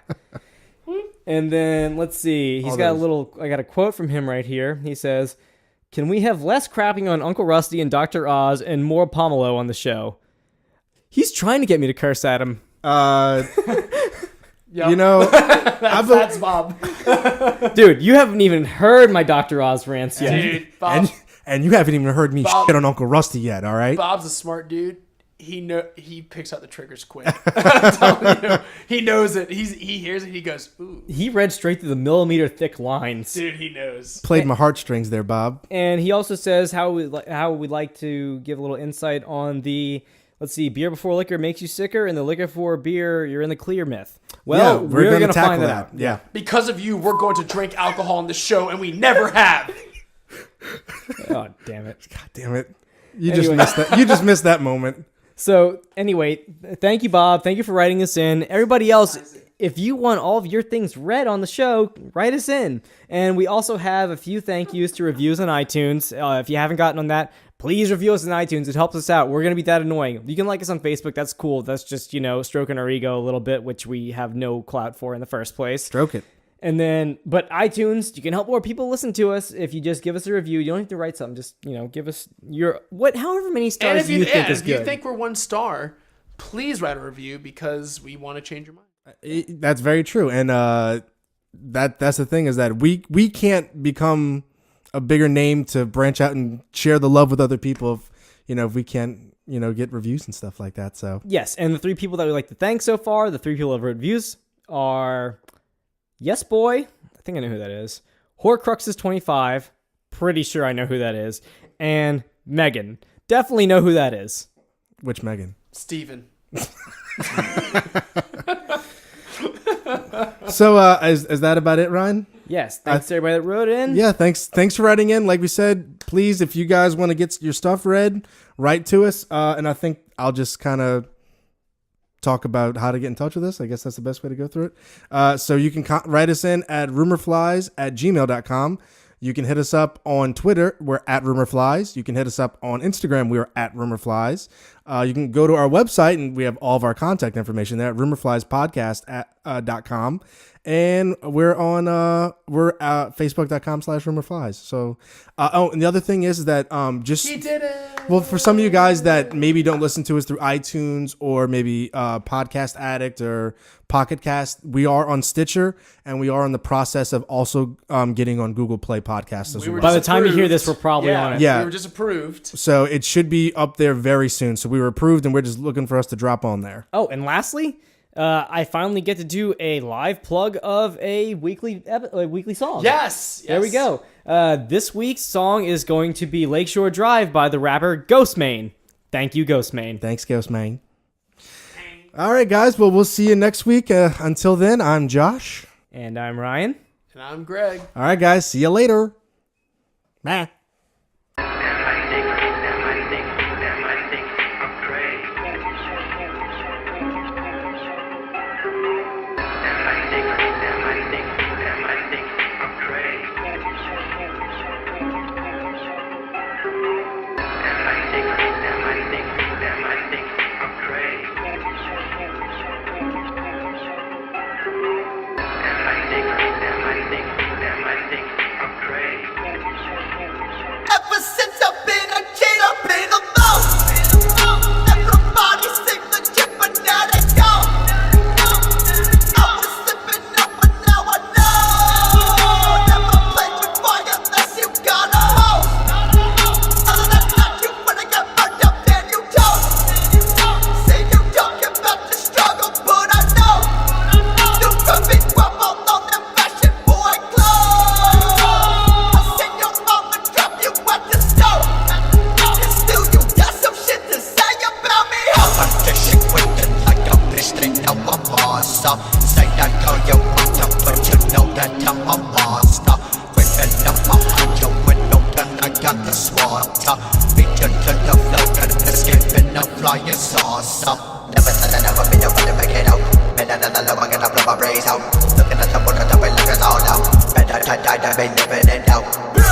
And then let's see. I got a quote from him right here. He says, "Can we have less crapping on Uncle Rusty and Dr. Oz and more Pomelo on the show?" He's trying to get me to curse at him. Yep. That's Bob. Dude, you haven't even heard my Dr. Oz rants yet. Dude, Bob. And you haven't even heard me shit on Uncle Rusty yet, all right? Bob's a smart dude. He picks out the triggers quick. I'm telling you, he knows it. He hears it. He goes, ooh. He read straight through the millimeter thick lines. Dude, he knows. Played my heartstrings there, Bob. And he also says how we'd like to give a little insight on the, let's see, beer before liquor makes you sicker, and the liquor before beer, you're in the clear myth. Well, yeah, we're going to find that out. Yeah. Because of you, we're going to drink alcohol on the show, and we never have. Oh, damn it. God damn it. You just missed that. You just missed that moment. So, anyway, thank you, Bob. Thank you for writing us in. Everybody else, if you want all of your things read on the show, write us in. And we also have a few thank yous to reviews on iTunes. If you haven't gotten on that, please review us on iTunes. It helps us out. We're going to be that annoying. You can like us on Facebook. That's cool. That's just, stroking our ego a little bit, which we have no clout for in the first place. Stroke it. And then, but iTunes, you can help more people listen to us if you just give us a review. You don't have to write something. Just, give us however many stars you think is good. If you think we're 1 star, please write a review because we want to change your mind. That's very true. And that's the thing is that we can't become a bigger name to branch out and share the love with other people if we can't, get reviews and stuff like that. So, yes. And the 3 people that we like to thank so far, the 3 people that have wrote reviews are Yes Boy, I think I know who that is. Horcruxes 25, pretty sure I know who that is. And Megan, definitely know who that is. Which Megan? Steven. So is that about it, Ryan? Yes, thanks to everybody that wrote in. Yeah, thanks for writing in. Like we said, please, if you guys want to get your stuff read, write to us. And I think I'll just kind of talk about how to get in touch with us. I guess that's the best way to go through it. So you can write us in at rumorflies@gmail.com. You can hit us up on Twitter. We're at rumorflies. You can hit us up on Instagram. We are at rumorflies. You can go to our website, and we have all of our contact information there at rumorfliespodcast.com. And we're on facebook.com/rumorflies. So, and the other thing is that just He did it. Well, for some of you guys that maybe don't listen to us through iTunes or maybe Podcast Addict or Pocket Cast, we are on Stitcher, and we are in the process of also getting on Google Play Podcasts as well. By the time you hear this, we're probably on it. Yeah, we were just approved. So it should be up there very soon. So we were approved, and we're just looking for us to drop on there. Oh, and lastly, I finally get to do a live plug of a weekly song. Yes. There we go. This week's song is going to be Lakeshore Drive by the rapper Ghostemane. Thank you, Ghostemane. Thanks, Ghostemane. All right, guys. Well, we'll see you next week. Until then, I'm Josh. And I'm Ryan. And I'm Greg. All right, guys. See you later. Bye. that I'm a monster. Quicker than my angel window, then I got the swatter. Reaching to the flow, and escaping the flying saucer. Never said I never been able to make it out. Better than the low, I'm gonna blow my brains out. Looking at the water, the way look at all out. Better to die than be living it out.